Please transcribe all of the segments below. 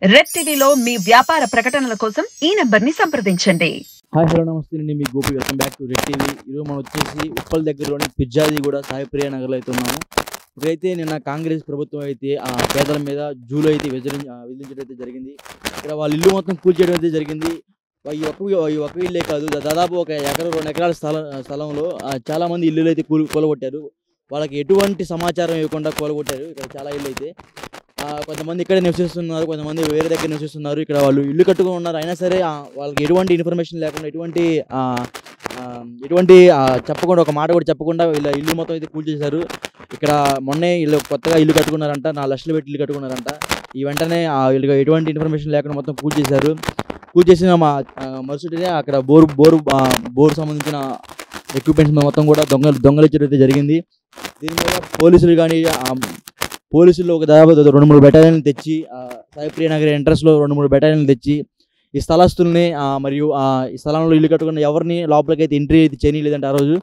Red టీవీలో మీ వ్యాపార ప్రకటనల కోసం ఈ నంబర్ని సంప్రదించండి. హాయ్ హలో నమస్తే అండి, మీ Gopi. Welcome back to Red TV. ఈరోజు మనం వచ్చేసి ఉప్పల్ దగ్గరలోని పిజ్జాది కూడా సాయిప్రియ నగర్లో అయితే ఉన్నాము. ఇప్పుడైతే నిన్న కాంగ్రెస్ ప్రభుత్వం అయితే ఆ పేదల మీద జూలు అయితే విధించడం అయితే జరిగింది. ఇక్కడ వాళ్ళ ఇల్లు మొత్తం కూల్చేయడం అయితే జరిగింది. ఈ ఒక్క ఇల్లే కాదు, దాదాపు ఒక ఎకరం 2 ఎకరాల స్థలంలో చాలామంది ఇల్లులు అయితే కూలగొట్టారు. వాళ్ళకి ఎటువంటి సమాచారం ఇవ్వకుండా కూలగొట్టారు. ఇక్కడ చాలా ఇల్లు అయితే కొంతమంది ఇక్కడే నివసిస్తున్నారు, కొంతమంది వేరే దగ్గర నివసిస్తున్నారు. ఇక్కడ వాళ్ళు ఇల్లు కట్టుకుని ఉన్నారు, అయినా సరే వాళ్ళకి ఎటువంటి ఇన్ఫర్మేషన్ లేకుండా ఎటువంటి చెప్పకుండా, ఒక మాట కూడా చెప్పకుండా వీళ్ళ ఇల్లు మొత్తం అయితే కూల్చేశారు. ఇక్కడ మొన్నే వీళ్ళు కొత్తగా ఇల్లు కట్టుకున్నారంట, 4 లక్షలు పెట్టి ఇల్లు కట్టుకున్నారంట. ఈ వెంటనే వీళ్ళకి ఎటువంటి ఇన్ఫర్మేషన్ లేకుండా మొత్తం కూల్చేశారు. కూల్చేసిన మరుసటినే అక్కడ బోరు సంబంధించిన ఎక్విప్మెంట్స్ మొత్తం కూడా దొంగలించడం అయితే జరిగింది. దీని మీద పోలీసులు ఒక దాదాపు 2-3 బెటాలియన్లు తెచ్చి సాయిప్రియ నగర్ ఎంట్రన్స్లో 2-3 బెటాలియన్లు తెచ్చి ఈ స్థలస్తుల్ని మరియు ఈ స్థలంలో ఇల్లు కట్టుకున్న ఎవరిని లోపలికి అయితే ఎంట్రీ అయితే చేయలేదంటే ఆ రోజు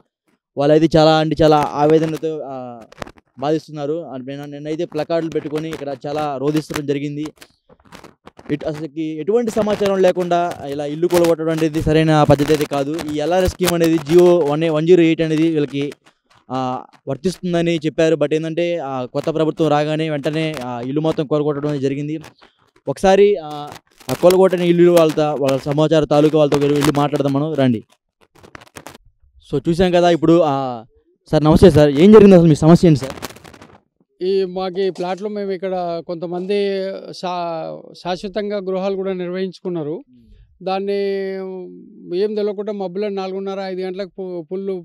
వాళ్ళైతే చాలా ఆవేదనతో బాధిస్తున్నారు. నిన్నైతే ప్లకార్డులు పెట్టుకొని ఇక్కడ చాలా రోధిస్తడం జరిగింది. అసలుకి ఎటువంటి సమాచారం లేకుండా ఇలా ఇల్లు కూలగొట్టడం అనేది సరైన పద్ధతి అయితే కాదు. ఈ ఎల్ఆర్ఎస్ స్కీమ్ అనేది జియో 108 అనేది వీళ్ళకి వర్తిస్తుందని చెప్పారు. బట్ ఏంటంటే కొత్త ప్రభుత్వం రాగానే వెంటనే ఇల్లు మొత్తం కూలగొట్టడం జరిగింది. ఒకసారి కూలగొట్టిన ఇల్లు వాళ్ళ సమాచార తాలూకా వాళ్ళతో ఇల్లు మాట్లాడదాం మనం, రండి. సో చూసాం కదా ఇప్పుడు. సార్ నమస్తే సార్, ఏం జరిగింది అసలు, మీ సమస్య ఏంటి సార్? మాకు ఈ ప్లాట్లో మేము ఇక్కడ కొంతమంది శాశ్వతంగా గృహాలు కూడా నిర్వహించుకున్నారు. దాన్ని ఏం తెలియకుండా మబ్బులో 4:30-5 గంటలకు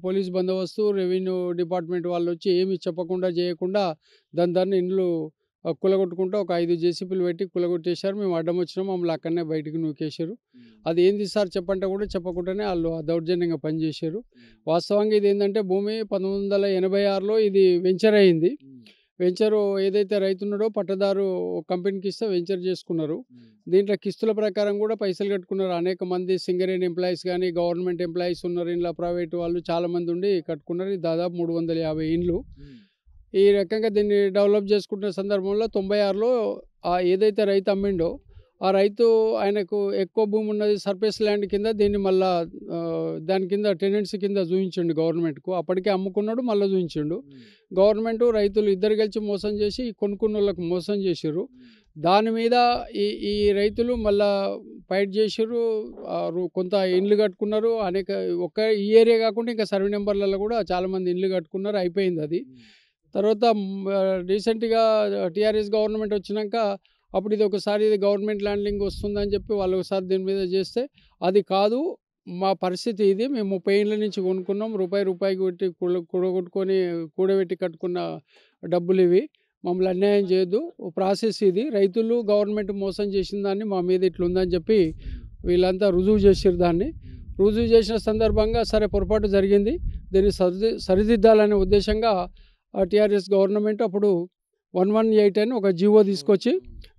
పోలీస్ బందోబస్తు, రెవెన్యూ డిపార్ట్మెంట్ వాళ్ళు వచ్చి ఏమి చెప్పకుండా చేయకుండా దాన్ని ఇండ్లు కూలగొట్టుకుంటూ ఒక 5 జేసీపీలు పెట్టి కూలగొట్టేశారు. మేము అడ్డం వచ్చినాం, మమ్మల్ని అక్కడనే బయటికి నూకేశారు. అది ఏంది సార్ చెప్పంటే కూడా చెప్పకుండానే వాళ్ళు దౌర్జన్యంగా పనిచేశారు. వాస్తవంగా ఇది ఏంటంటే భూమి 1986లో ఇది వెంచర్ అయింది. వెంచరు ఏదైతే రైతున్నాడో పట్టదారు కంపెనీకి ఇస్తే వెంచర్ చేసుకున్నారు. దీంట్లో కిస్తుల ప్రకారం కూడా పైసలు కట్టుకున్నారు. అనేక మంది సింగరేణి ఎంప్లాయీస్ కానీ గవర్నమెంట్ ఎంప్లాయీస్ ఉన్నారు, ఇంట్లో ప్రైవేట్ వాళ్ళు చాలామంది ఉండి కట్టుకున్నారు. దాదాపు 350 ఇండ్లు. ఈ రకంగా దీన్ని డెవలప్ చేసుకుంటున్న సందర్భంలో 96లో ఏదైతే రైతు అమ్మిండో ఆ రైతు ఆయనకు ఎక్కువ భూమి ఉన్నది సర్ఫేస్ ల్యాండ్ కింద దీన్ని మళ్ళా దాని కింద టెనెన్సీ కింద చూపించండు గవర్నమెంట్కు. అప్పటికే అమ్ముకున్నాడు, మళ్ళీ చూపించిండు. గవర్నమెంట్ రైతులు ఇద్దరు కలిసి మోసం చేసి కొనుక్కున్న వాళ్ళకు మోసం చేసారు. దాని మీద ఈ రైతులు మళ్ళా ఫైట్ చేసారు. కొంత ఇండ్లు కట్టుకున్నారు. ఈ ఏరియా కాకుండా ఇంకా సర్వే నెంబర్లలో కూడా చాలామంది ఇండ్లు కట్టుకున్నారు. అయిపోయింది అది. తర్వాత రీసెంట్గా టీఆర్ఎస్ గవర్నమెంట్ వచ్చినాక అప్పుడు ఇది గవర్నమెంట్ ల్యాండింగ్ వస్తుందని చెప్పి వాళ్ళు ఒకసారి దీని మీద చేస్తే అది కాదు, మా పరిస్థితి ఇది, మేము 30 ఏళ్ళ నుంచి కొనుక్కున్నాం, రూపాయికి పెట్టి కూడబెట్టి కట్టుకున్న డబ్బులు ఇవి, మమ్మల్ని అన్యాయం చేయొద్దు, ప్రాసెస్ ఇది, రైతులు గవర్నమెంట్ మోసం చేసిన దాన్ని మా మీద ఇట్లుందని చెప్పి వీళ్ళంతా రుజువు చేసారు. దాన్ని రుజువు చేసిన సందర్భంగా సరే పొరపాటు జరిగింది, దీన్ని సరిదిద్దాలనే ఉద్దేశంగా టీఆర్ఎస్ గవర్నమెంట్ అప్పుడు 118 అని ఒక జీవో తీసుకొచ్చి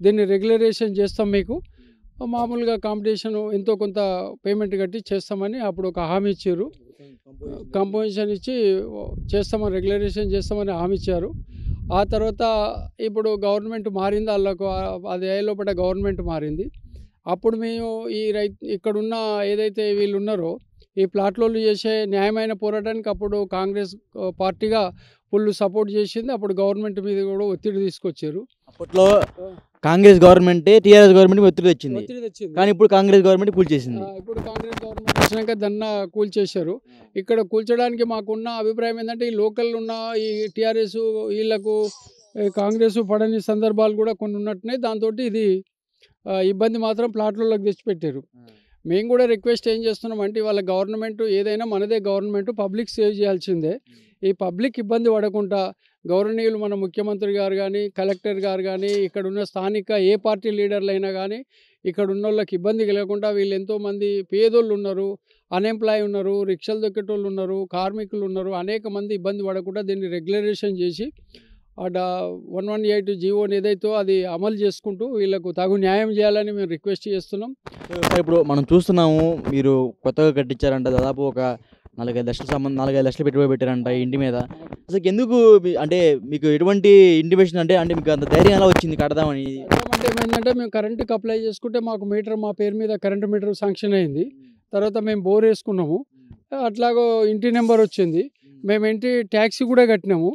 దీన్ని రెగ్యులరేషన్ చేస్తాం, మీకు మామూలుగా కాంపిటీషన్ ఎంతో కొంత పేమెంట్ కట్టి చేస్తామని అప్పుడు ఒక హామీ ఇచ్చారు. కంపోజిషన్ ఇచ్చి చేస్తామని, రెగ్యులరేషన్ చేస్తామని హామీ ఇచ్చారు. ఆ తర్వాత ఇప్పుడు గవర్నమెంట్ మారింది, వాళ్ళకు అది లోపల గవర్నమెంట్ మారింది. అప్పుడు మేము ఇక్కడున్న ఏదైతే వీళ్ళు ఉన్నారో ఈ ప్లాట్లలో చేసే న్యాయమైన పోరాటానికి అప్పుడు కాంగ్రెస్ పార్టీగా ఫుల్ సపోర్ట్ చేసింది. అప్పుడు గవర్నమెంట్ మీద కూడా ఒత్తిడి తీసుకొచ్చారు. అప్పట్లో కాంగ్రెస్ గవర్నమెంటే టీఆర్ఎస్ గవర్నమెంట్ ఒత్తిడి తెచ్చింది, కానీ ఇప్పుడు కాంగ్రెస్ గవర్నమెంట్ కూల్చేసింది. ఇప్పుడు కాంగ్రెస్ గవర్నమెంట్ వచ్చినాక దాన్ని కూల్చేశారు. ఇక్కడ కూల్చడానికి మాకున్న అభిప్రాయం ఏంటంటే ఈ లోకల్ ఉన్న ఈ టీఆర్ఎస్ వీళ్ళకు కాంగ్రెస్ పడని సందర్భాలు కూడా కొన్ని ఉన్నట్టునే, దాంతో ఇది ఇబ్బంది మాత్రం ప్లాట్లలోకి తెచ్చిపెట్టారు. మేము కూడా రిక్వెస్ట్ ఏం చేస్తున్నామంటే వాళ్ళ గవర్నమెంట్ ఏదైనా మనదే గవర్నమెంట్, పబ్లిక్ సేవ్ చేయాల్సిందే. ఈ పబ్లిక్ ఇబ్బంది పడకుండా గౌరవనీయులు మన ముఖ్యమంత్రి గారు కానీ కలెక్టర్ గారు కానీ ఇక్కడ ఉన్న స్థానిక ఏ పార్టీ లీడర్లు అయినా కానీ ఇక్కడ ఉన్న వాళ్ళకి ఇబ్బంది కలగకుండా, వీళ్ళు ఎంతోమంది పేదోళ్ళు ఉన్నారు, అన్ఎంప్లాయ్ ఉన్నారు, రిక్షాలు దొక్కేటోళ్ళు ఉన్నారు, కార్మికులు ఉన్నారు, అనేక మంది ఇబ్బంది పడకుండా దీన్ని రెగ్యులరేషన్ చేసి 118 జీవోని ఏదైతే అది అమలు చేసుకుంటూ వీళ్ళకు తగు న్యాయం చేయాలని మేము రిక్వెస్ట్ చేస్తున్నాం. ఇప్పుడు మనం చూస్తున్నాము, మీరు కొత్తగా కట్టించారంట, దాదాపు ఒక 4-5 లక్షలు పెట్టుబడి పెట్టారంట ఈ ఇంటి మీద. అసలు ఎందుకు అంటే మీకు ఎటువంటి ఇంటిమేషన్ అంటే అంటే మీకు అంత ధైర్యం ఎలా వచ్చింది కడదామని? అంటే ఏమైందంటే మేము కరెంట్కి అప్లై చేసుకుంటే మాకు మీటర్ మా పేరు మీద కరెంటు మీటర్ శాంక్షన్ అయింది. తర్వాత మేము బోర్ వేసుకున్నాము. అట్లాగో ఇంటి నెంబర్ వచ్చింది. మేము ఇంటి ట్యాక్సీ కూడా కట్టినాము.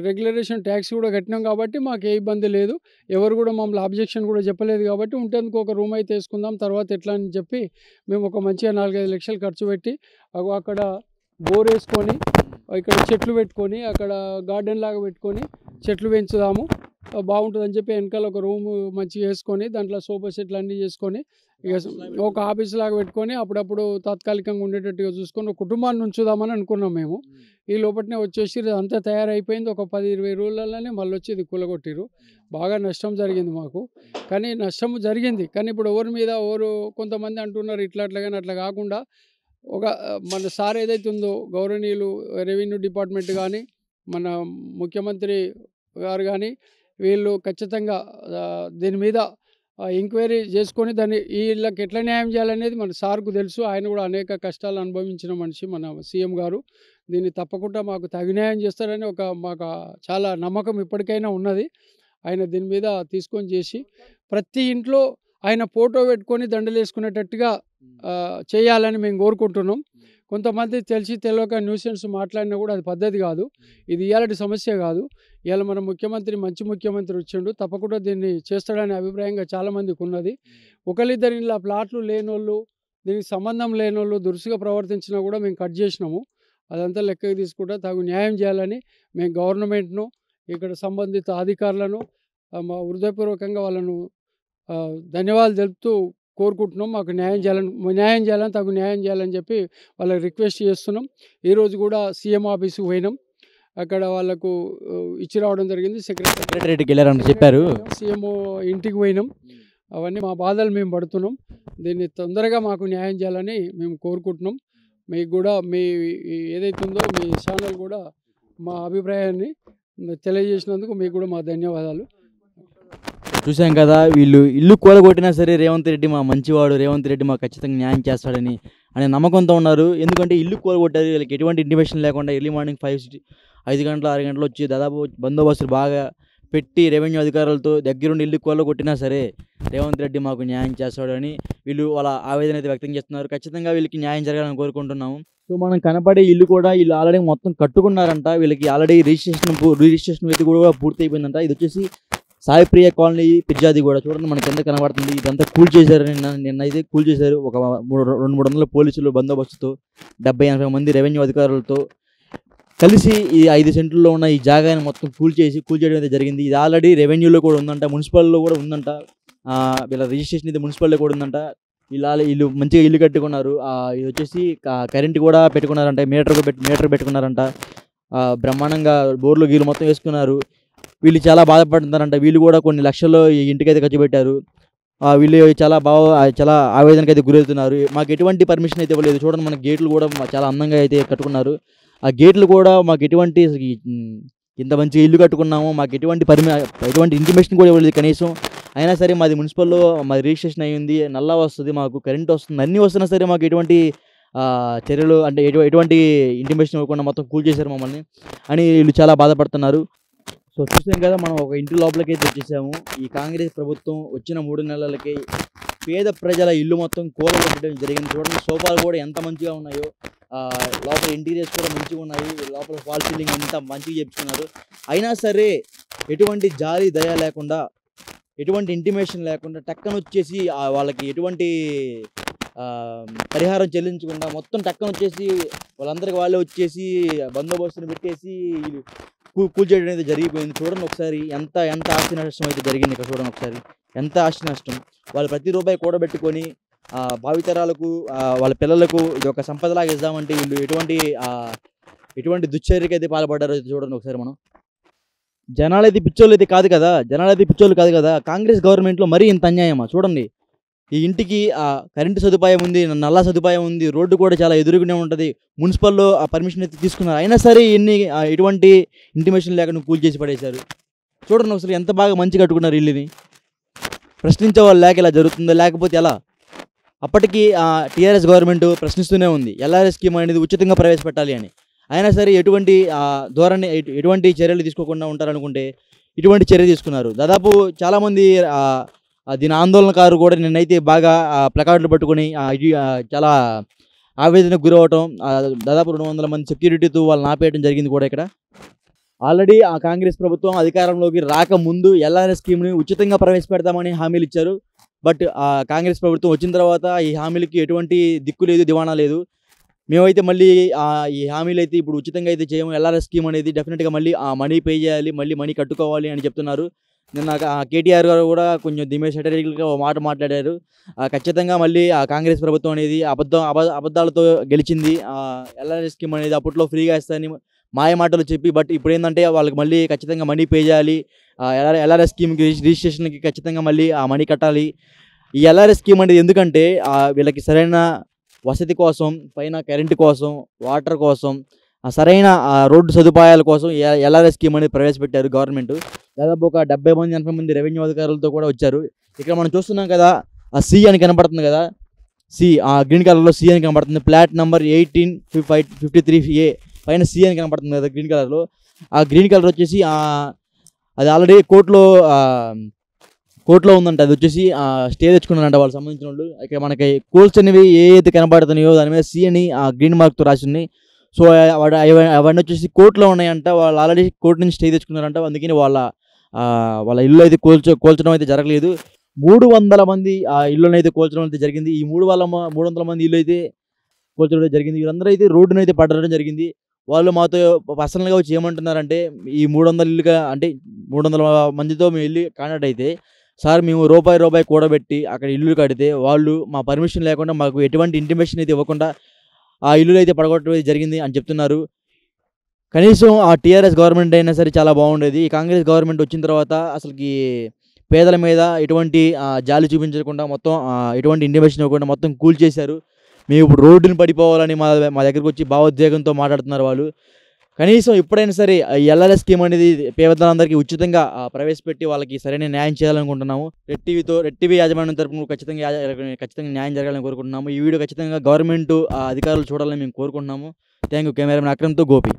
రెగ్యులరేషన్ ట్యాక్సీ కూడా కట్టినాం కాబట్టి మాకు ఏ ఇబ్బంది లేదు. ఎవరు కూడా మమ్మల్ని అబ్జెక్షన్ కూడా చెప్పలేదు కాబట్టి ఉండేందుకు ఒక రూమ్ అయితే వేసుకుందాం తర్వాత ఎట్లా అని చెప్పి మేము ఒక మంచిగా 4-5 లక్షలు ఖర్చు పెట్టి అక్కడ బోర్ వేసుకొని ఇక్కడ చెట్లు పెట్టుకొని అక్కడ గార్డెన్ లాగా పెట్టుకొని చెట్లు పెంచుదాము బాగుంటుందని చెప్పి వెనకాల ఒక రూమ్ మంచిగా వేసుకొని దాంట్లో సోఫా సెట్లు అన్నీ చేసుకొని ఇక ఒక ఆఫీస్ లాగా పెట్టుకొని అప్పుడప్పుడు తాత్కాలికంగా ఉండేటట్టుగా చూసుకొని ఒక కుటుంబాన్ని ఉంచుదామని అనుకున్నాం మేము. ఈ లోపలనే వచ్చేసి అంతా తయారైపోయింది. ఒక 10-20 రోజులలోనే మళ్ళీ వచ్చి ఇది కూలగొట్టిరు. బాగా నష్టం జరిగింది మాకు. కానీ నష్టం జరిగింది కానీ ఇప్పుడు కొంతమంది అంటున్నారు ఇట్లా కానీ అట్లా కాకుండా ఒక మన సార్ ఏదైతే ఉందో గౌరవనీయులు రెవెన్యూ డిపార్ట్మెంట్ కానీ మన ముఖ్యమంత్రి గారు కానీ వీళ్ళు ఖచ్చితంగా దీని మీద ఎంక్వైరీ చేసుకొని వీళ్ళకి ఎట్లా న్యాయం చేయాలనేది మన సార్కు తెలుసు. ఆయన కూడా అనేక కష్టాలు అనుభవించిన మనిషి మన సీఎం గారు. దీన్ని తప్పకుండా మాకు తగు న్యాయం చేస్తారని మాకు చాలా నమ్మకం ఇప్పటికైనా ఉన్నది. ఆయన దీని మీద తీసుకొని చేసి ప్రతి ఇంట్లో ఆయన ఫోటో పెట్టుకొని దండలు వేసుకునేటట్టుగా చేయాలని మేము కోరుకుంటున్నాం. కొంతమంది తెలిసి తెలియక న్యూసెన్స్ మాట్లాడినా కూడా అది పద్ధతి కాదు. ఇది ఇవాళటి సమస్య కాదు. ఇవాళ మన మంచి ముఖ్యమంత్రి వచ్చిండు. తప్పకుండా దీన్ని చేస్తాడనే అభిప్రాయంగా చాలామందికి ఉన్నది. ఒకరిద్దరు ఇలా ప్లాట్లు లేనోళ్ళు దీనికి సంబంధం లేనోళ్ళు దురుసుగా ప్రవర్తించినా కూడా మేము కట్ చేసినాము. అదంతా లెక్కకు తీసుకుంటా తగు న్యాయం చేయాలని మేము గవర్నమెంట్ను ఇక్కడ సంబంధిత అధికారులను మా హృదయపూర్వకంగా వాళ్ళను ధన్యవాదాలు తెలుపుతూ కోరుకుంటున్నాం. మాకు న్యాయం చేయాలని తగు న్యాయం చేయాలని చెప్పి వాళ్ళకి రిక్వెస్ట్ చేస్తున్నాం. ఈరోజు కూడా సీఎం ఆఫీస్కి పోయినాం. అక్కడ వాళ్ళకు ఇచ్చి రావడం జరిగింది. సెక్రటరీకి వెళ్ళారని చెప్పారు. సీఎం ఇంటికి పోయినాం. అవన్నీ మా బాధలు మేము పడుతున్నాం. దీన్ని తొందరగా మాకు న్యాయం చేయాలని మేము కోరుకుంటున్నాం. మీకు కూడా మీ ఏదైతే ఉందో మీ ఛానల్ కూడా మా అభిప్రాయాన్ని తెలియజేసినందుకు మీకు కూడా మా ధన్యవాదాలు. చూసాం కదా, వీళ్ళు ఇల్లు కూలగొట్టినా సరే రేవంత్ రెడ్డి మా మంచివాడు, రేవంత్ రెడ్డి మాకు ఖచ్చితంగా న్యాయం చేస్తాడని అనే నమ్మకంతో ఉన్నారు. ఎందుకంటే ఇల్లు కూలగొట్టారు, వీళ్ళకి ఎటువంటి ఇంటిమేషన్ లేకుండా ఎర్లీ మార్నింగ్ 5 గంటలు 6 గంటలు వచ్చి దాదాపు బందోబస్తులు బాగా పెట్టి రెవెన్యూ అధికారులతో దగ్గరుండి ఇల్లు కూలగొట్టినా సరే రేవంత్ రెడ్డి మాకు న్యాయం చేస్తాడని వీళ్ళు వాళ్ళ ఆవేదన అయితే వ్యక్తం చేస్తున్నారు. ఖచ్చితంగా వీళ్ళకి న్యాయం జరగాలని కోరుకుంటున్నాము. సో మనం కనపడే ఇల్లు కూడా వీళ్ళు ఆల్రెడీ మొత్తం కట్టుకున్నారంట. వీళ్ళకి ఆల్రెడీ రిజిస్ట్రేషన్ అయితే కూడా పూర్తి అయిపోయిందంట. ఇది వచ్చేసి సాయిప్రియ కాలనీ పిర్జాది కూడా చూడండి మనకి ఎంత కనబడుతుంది. ఇదంతా కూల్ చేశారు. నిన్న అయితే కూల్ చేశారు. ఒక 200-300 పోలీసులు బందోబస్తుతో 70-80 మంది రెవెన్యూ అధికారులతో కలిసి ఈ 5 సెంట్లలో ఉన్న ఈ జాగాని మొత్తం కూల్ చేయడం అయితే జరిగింది. ఇది ఆల్రెడీ రెవెన్యూలో కూడా ఉందంట, మున్సిపల్లో కూడా ఉందంట. వీళ్ళ రిజిస్ట్రేషన్ అయితే మున్సిపల్లో కూడా ఉందంట. వీళ్ళు మంచిగా ఇల్లు కట్టుకున్నారు. ఇది వచ్చేసి కరెంట్ కూడా పెట్టుకున్నారంట, మీటర్ పెట్టుకున్నారంట. బ్రహ్మాండంగా బోర్లు గీలు మొత్తం వేసుకున్నారు. వీళ్ళు చాలా బాధపడుతున్నారంట. వీళ్ళు కూడా కొన్ని లక్షల్లో ఈ ఇంటికైతే ఖర్చు పెట్టారు. వీళ్ళు చాలా ఆవేదనకి అయితే గురవుతున్నారు. మాకు ఎటువంటి పర్మిషన్ అయితే ఇవ్వలేదు. చూడండి మన గేట్లు కూడా చాలా అందంగా అయితే కట్టుకున్నారు. ఆ గేట్లు కూడా మాకు ఎటువంటి ఇంత మంచి ఇల్లు కట్టుకున్నాము, మాకు ఎటువంటి ఇంటిమేషన్ కూడా ఇవ్వలేదు కనీసం. అయినా సరే మాది మున్సిపల్లో మాది రిజిస్ట్రేషన్ అయ్యింది, నల్లా వస్తుంది, మాకు కరెంట్ వస్తుంది, అన్నీ వస్తున్నా సరే మాకు ఎటువంటి చర్యలు అంటే ఎటువంటి ఇంటిమేషన్ ఇవ్వకుండా మొత్తం కూల్ చేశారు మమ్మల్ని అని వీళ్ళు చాలా బాధపడుతున్నారు. సో చూసాం కదా, మనం ఒక ఇంటి లోపలికి అయితే వచ్చేసాము. ఈ కాంగ్రెస్ ప్రభుత్వం వచ్చిన 3 నెలలకి పేద ప్రజల ఇల్లు మొత్తం కూలగొట్టడం జరిగింది. చూడండి సోఫాలు కూడా ఎంత మంచిగా ఉన్నాయో, లోపల ఇంటీరియర్స్ కూడా మంచిగా ఉన్నాయి, లోపల ఫాల్ సీలింగ్ ఎంత మంచిగా చెప్పుకున్నారు. అయినా సరే ఎటువంటి జాలి దయ లేకుండా, ఎటువంటి ఇంటిమేషన్ లేకుండా టక్కన వచ్చేసి వాళ్ళకి ఎటువంటి పరిహారం చెల్లించకుండా మొత్తం టక్కన వచ్చేసి వాళ్ళందరికీ వాళ్ళే వచ్చేసి బందోబస్తుని పెట్టేసి కూల్చేయడం అనేది జరిగిపోయింది. చూడండి ఒకసారి ఎంత ఆస్తి నష్టం అయితే జరిగింది. ఇక్కడ చూడండి ఒకసారి ఎంత ఆస్తి నష్టం. వాళ్ళు ప్రతి రూపాయి కూడబెట్టుకొని భావితరాలకు వాళ్ళ పిల్లలకు ఇది ఒక సంపదలాగా ఇద్దామంటే వీళ్ళు ఎటువంటి దుశ్చర్యకి అయితే పాల్పడ్డారో చూడండి ఒకసారి. మనం జనాలైతే పిచ్చోళ్ళు అయితే కాదు కదా. కాంగ్రెస్ గవర్నమెంట్లో మరీ ఇంత అన్యాయమా? చూడండి, ఈ ఇంటికి కరెంటు సదుపాయం ఉంది, నల్లా సదుపాయం ఉంది, రోడ్డు కూడా చాలా ఎదురుగునే ఉంటుంది, మున్సిపల్లో పర్మిషన్ అయితే తీసుకున్నారు. అయినా సరే ఎటువంటి ఇంటిమేషన్ లేకుండా కూల్ చేసి పడేశారు. చూడండి ఒకసారి ఎంత బాగా మంచి కట్టుకున్నారు ఇల్లుని. ప్రశ్నించే వాళ్ళు లేక ఇలా జరుగుతుందో, లేకపోతే ఎలా? అప్పటికి టీఆర్ఎస్ గవర్నమెంట్ ప్రశ్నిస్తూనే ఉంది ఎల్ఆర్ఎస్ స్కీమ్ అనేది ఉచితంగా ప్రవేశపెట్టాలి అని. అయినా సరే ఎటువంటి ధోరణి ఎటువంటి చర్యలు తీసుకోకుండా ఉంటారనుకుంటే ఇటువంటి చర్య తీసుకున్నారు. దాదాపు చాలామంది దీని ఆందోళనకారు కూడా నిన్నైతే బాగా ప్లకార్డులు పట్టుకొని చాలా ఆవేదనకు గురవటం, దాదాపు 200 మంది సెక్యూరిటీతో వాళ్ళని ఆపేయడం జరిగింది కూడా ఇక్కడ. ఆల్రెడీ కాంగ్రెస్ ప్రభుత్వం అధికారంలోకి రాకముందు ఎల్ఆర్ఎస్ స్కీమ్ని ఉచితంగా ప్రవేశపెడతామని హామీలు ఇచ్చారు. బట్ కాంగ్రెస్ ప్రభుత్వం వచ్చిన తర్వాత ఈ హామీలకి ఎటువంటి దిక్కు లేదు, దివాణా లేదు. మేమైతే మళ్ళీ ఈ హామీలు అయితే ఇప్పుడు ఉచితంగా అయితే చేయము, ఎల్ఆర్ఎస్ స్కీమ్ అనేది డెఫినెట్గా మళ్ళీ మనీ పే చేయాలి, మళ్ళీ మనీ కట్టుకోవాలి అని చెప్తున్నారు. నిన్న కేటీఆర్ గారు కూడా కొంచెం దిమే సెటరికల్గా ఒక మాట మాట్లాడారు. ఖచ్చితంగా మళ్ళీ కాంగ్రెస్ ప్రభుత్వం అనేది అబద్ధాలతో గెలిచింది. ఎల్ఆర్ఎస్ స్కీమ్ అనేది అప్పట్లో ఫ్రీగా ఇస్తాయని మాయ మాటలు చెప్పి, బట్ ఇప్పుడు ఏంటంటే వాళ్ళకి మళ్ళీ ఖచ్చితంగా మనీ పే చేయాలి, ఎల్ఆర్ఎస్ స్కీమ్కి రిజిస్ట్రేషన్కి ఖచ్చితంగా మళ్ళీ మనీ కట్టాలి. ఈ ఎల్ఆర్ఎస్ స్కీమ్ అనేది ఎందుకంటే వీళ్ళకి సరైన వసతి కోసం, పైన కరెంటు కోసం, వాటర్ కోసం, సరైన రోడ్డు సదుపాయాల కోసం ఎల్ఆర్ఎస్ స్కీమ్ అనేది ప్రవేశపెట్టారు గవర్నమెంట్. దాదాపు ఒక 70 మంది 80 మంది రెవెన్యూ అధికారులతో కూడా వచ్చారు. ఇక్కడ మనం చూస్తున్నాం కదా, సి అని కనపడుతుంది కదా, సి గ్రీన్ కలర్లో సి అని కనపడుతుంది. ప్లాట్ నెంబర్ 1853A పైన సి అని కనపడుతుంది కదా గ్రీన్ కలర్లో. ఆ గ్రీన్ కలర్ వచ్చేసి అది ఆల్రెడీ కోర్టులో ఉందంట. అది వచ్చేసి స్టే తెచ్చుకున్నారంట వాళ్ళకి సంబంధించిన వాళ్ళు. ఇక్కడ మనకి కోల్స్ అనేవి అయితే కనపడుతున్నాయో దాని మీద సి అని గ్రీన్ మార్క్తో రాసి ఉన్నాయి. సో అవన్నీ వచ్చేసి కోర్టులో ఉన్నాయంట. వాళ్ళు ఆల్రెడీ కోర్టు నుంచి స్టే తెచ్చుకున్నారంట. అందుకని వాళ్ళ ఇల్లు అయితే కోల్చడం అయితే జరగలేదు. 300 మంది ఇల్లును అయితే కోల్చడం అయితే జరిగింది. ఈ 300 మంది ఇల్లు అయితే కోల్చడం జరిగింది. వీళ్ళందరూ అయితే రోడ్డును అయితే పడడం జరిగింది. వాళ్ళు మాతో పర్సనల్గా వచ్చి ఏమంటున్నారంటే, ఈ 300 ఇల్లుగా అంటే 300 మందితో మేము ఇల్లు కాంటాక్ట్ అయితే, సార్ మేము రూపాయి కూడబెట్టి అక్కడ ఇల్లు కడితే వాళ్ళు మా పర్మిషన్ లేకుండా మాకు ఎటువంటి ఇంటిమేషన్ అయితే ఇవ్వకుండా ఆ ఇల్లులు అయితే పడగొట్టడం జరిగింది అని చెప్తున్నారు. కనీసం టీఆర్ఎస్ గవర్నమెంట్ అయినా సరే చాలా బాగుండేది. ఈ కాంగ్రెస్ గవర్నమెంట్ వచ్చిన తర్వాత అసలుకి పేదల మీద ఎటువంటి జాలి చూపించకుండా మొత్తం ఎటువంటి ఇంటిమేషన్ ఇవ్వకుండా మొత్తం కూల్చేశారు. మేము ఇప్పుడు రోడ్డుని పడిపోవాలని మా దగ్గరకు వచ్చి భావోద్వేగంతో మాట్లాడుతున్నారు వాళ్ళు. కనీసం ఎప్పుడైనా సరే ఎల్ఆర్ఎస్ స్కీమ్ అనేది పేదలందరికీ ఉచితంగా ప్రవేశపెట్టి వాళ్ళకి సరైన న్యాయం చేయాలనుకుంటున్నాము. రెడ్ టీవీ యాజమాన్యం తరపున ఖచ్చితంగా న్యాయం జరగాలని కోరుకుంటున్నాము. ఈ వీడియో ఖచ్చితంగా గవర్నమెంట్ అధికారులు చూడాలని మేము కోరుకుంటున్నాము. Thank you. కెమెరామెన్ అక్రమ్తో గోపి.